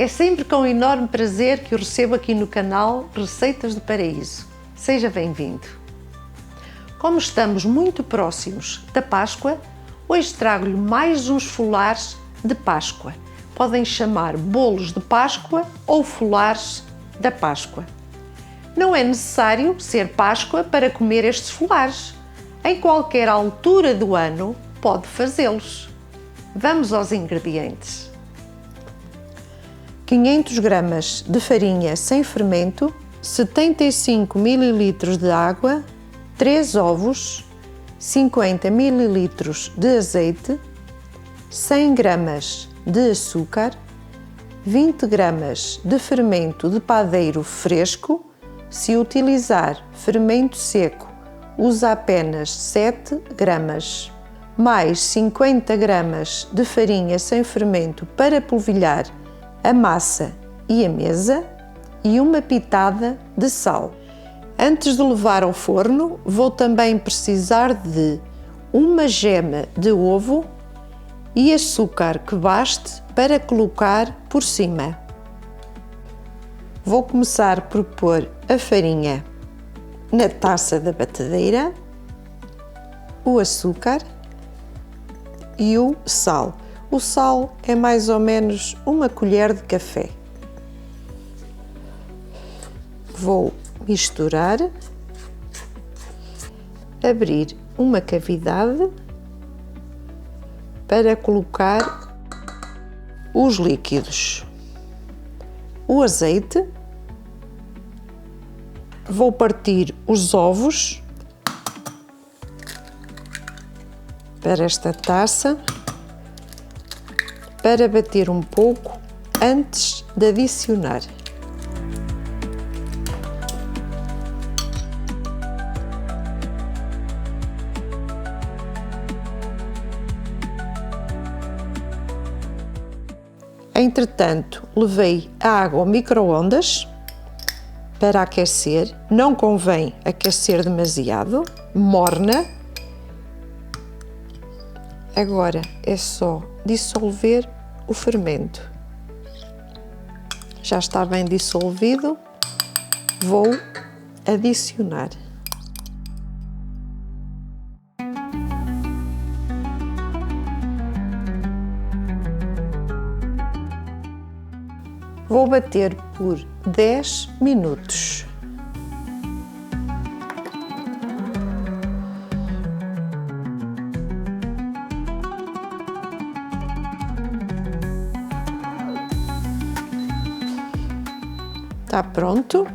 É sempre com enorme prazer que o recebo aqui no canal Receitas do Paraíso. Seja bem-vindo! Como estamos muito próximos da Páscoa, hoje trago-lhe mais uns folares de Páscoa. Podem chamar bolos de Páscoa ou folares da Páscoa. Não é necessário ser Páscoa para comer estes folares. Em qualquer altura do ano pode fazê-los. Vamos aos ingredientes. 500 gramas de farinha sem fermento, 75 ml de água, 3 ovos, 50 ml de azeite, 100 gramas de açúcar, 20 gramas de fermento de padeiro fresco. Se utilizar fermento seco, usa apenas 7 gramas, mais 50 gramas de farinha sem fermento para polvilhar a massa e a mesa e uma pitada de sal. Antes de levar ao forno, vou também precisar de uma gema de ovo e açúcar que baste para colocar por cima. Vou começar por pôr a farinha na taça da batedeira, o açúcar e o sal. O sal é mais ou menos uma colher de café. Vou misturar, abrir uma cavidade para colocar os líquidos. O azeite, vou partir os ovos para esta taça, para bater um pouco antes de adicionar. Entretanto, levei a água ao micro-ondas para aquecer. Não convém aquecer demasiado, morna. Agora é só dissolver o fermento. Já está bem dissolvido, vou adicionar. Vou bater por 10 minutos. Está pronto.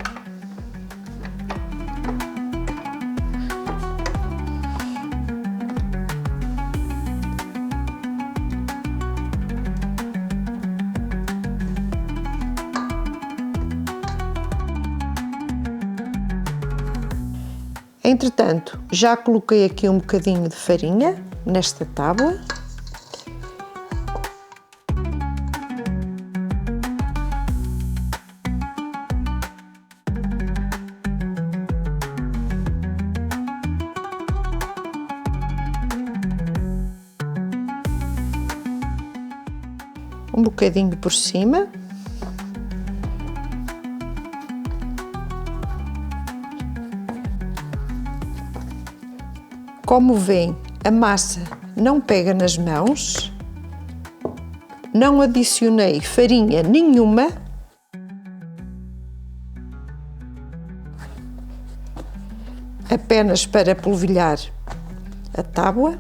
Entretanto, já coloquei aqui um bocadinho de farinha nesta tábua. Um bocadinho por cima. Como vêem, a massa não pega nas mãos, não adicionei farinha nenhuma. Apenas para polvilhar a tábua.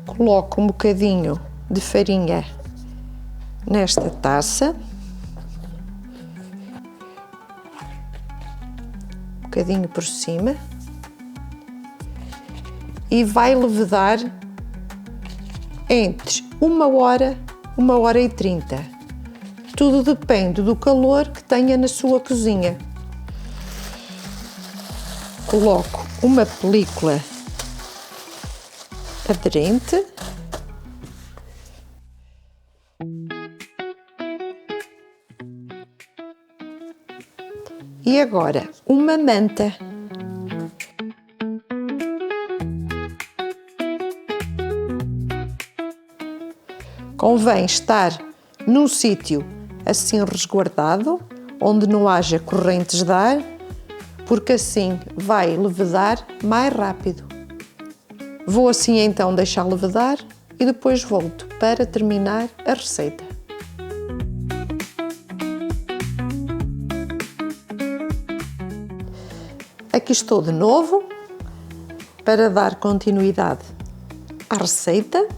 Coloco um bocadinho de farinha nesta taça. Um bocadinho por cima. E vai levedar entre 1 hora e 30. Tudo depende do calor que tenha na sua cozinha. Coloco uma película aderente. E agora uma manta. Convém estar num sítio assim resguardado, onde não haja correntes de ar, porque assim vai levedar mais rápido. Vou assim então deixar levedar e depois volto para terminar a receita. Aqui estou de novo para dar continuidade à receita.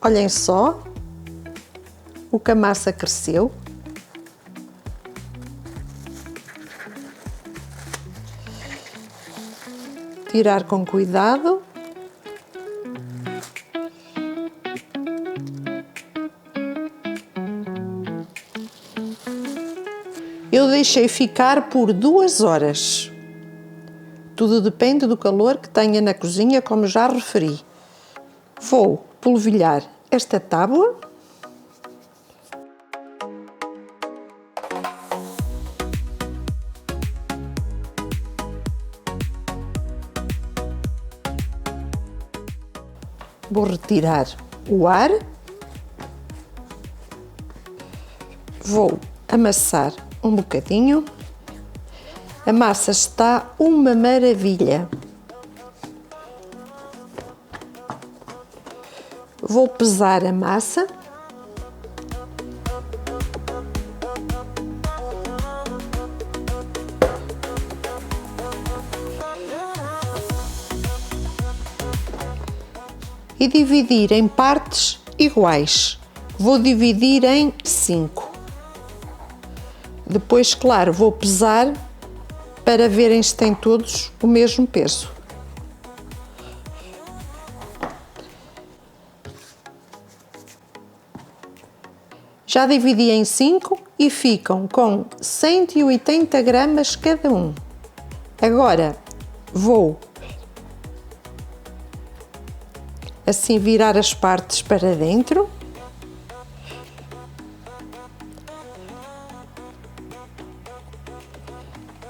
Olhem só o que a massa cresceu. Tirar com cuidado. Eu deixei ficar por 2 horas. Tudo depende do calor que tenha na cozinha, como já referi. Vou polvilhar esta tábua. Vou retirar o ar. Vou amassar um bocadinho. A massa está uma maravilha. Vou pesar a massa. E dividir em partes iguais. Vou dividir em 5. Depois, claro, vou pesar para verem se têm todos o mesmo peso. Já dividi em 5 e ficam com 180 gramas cada um. Agora vou assim virar as partes para dentro.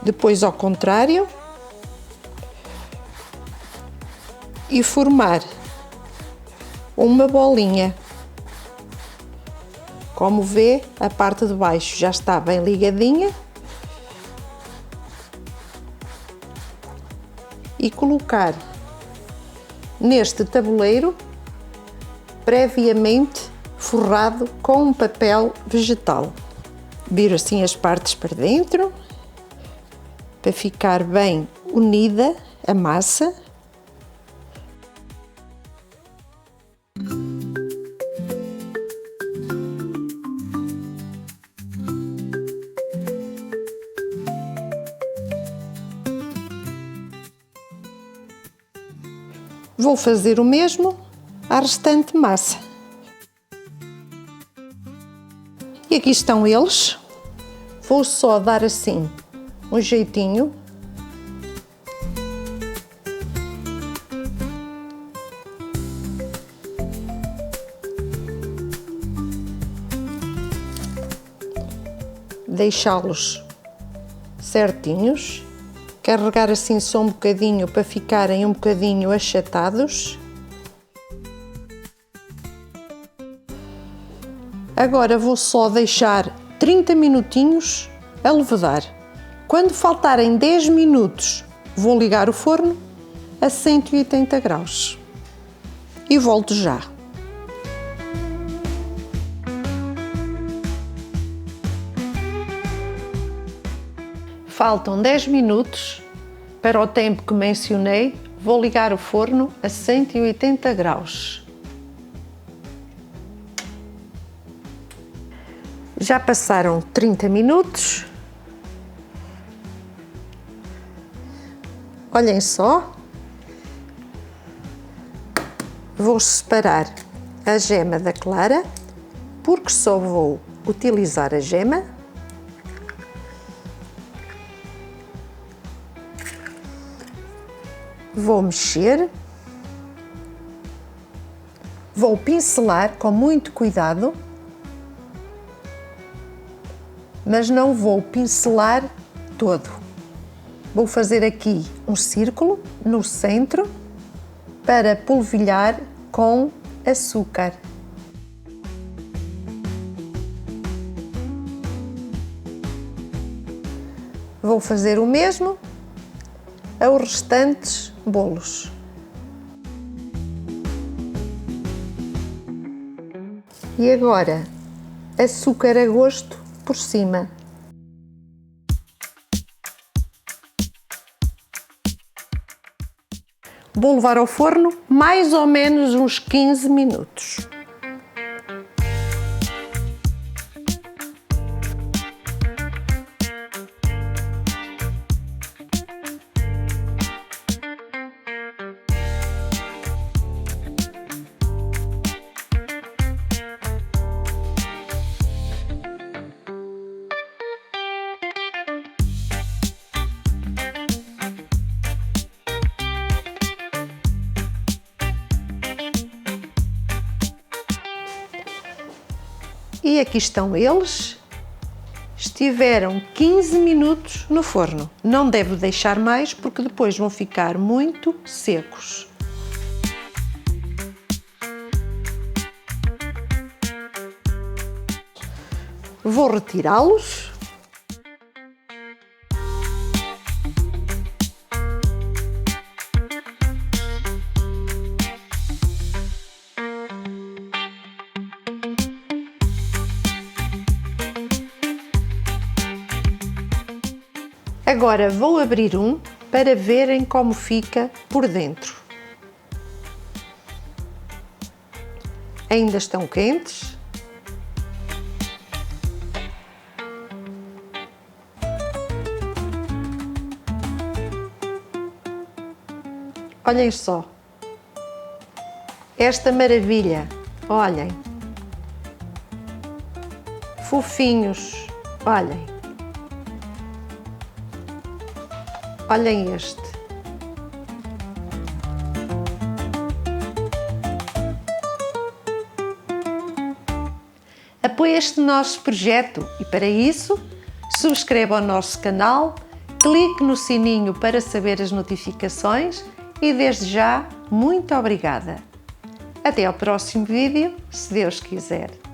Depois ao contrário. E formar uma bolinha. Como vê, a parte de baixo já está bem ligadinha. E colocar neste tabuleiro previamente forrado com um papel vegetal. Viro assim as partes para dentro para ficar bem unida a massa. Vou fazer o mesmo à restante massa. E aqui estão eles. Vou só dar assim um jeitinho. Deixá-los certinhos. Carregar assim só um bocadinho para ficarem um bocadinho achatados. Agora vou só deixar 30 minutinhos a levedar. Quando faltarem 10 minutos, vou ligar o forno a 180 graus. E volto já. Faltam 10 minutos para o tempo que mencionei. Vou ligar o forno a 180 graus. Já passaram 30 minutos. Olhem só. Vou separar a gema da clara, porque só vou utilizar a gema. Vou mexer, vou pincelar com muito cuidado, mas não vou pincelar todo. Vou fazer aqui um círculo no centro para polvilhar com açúcar. Vou fazer o mesmo aos restantes bolos. E agora, açúcar a gosto por cima. Vou levar ao forno mais ou menos uns 15 minutos. E aqui estão eles. Estiveram 15 minutos no forno. Não deve deixar mais porque depois vão ficar muito secos. Vou retirá-los. Agora vou abrir um para verem como fica por dentro. Ainda estão quentes. Olhem só. Esta maravilha. Olhem. Fofinhos. Olhem. Olhem este. Apoie este nosso projeto e para isso, subscreva o nosso canal, clique no sininho para saber as notificações e desde já, muito obrigada. Até ao próximo vídeo, se Deus quiser.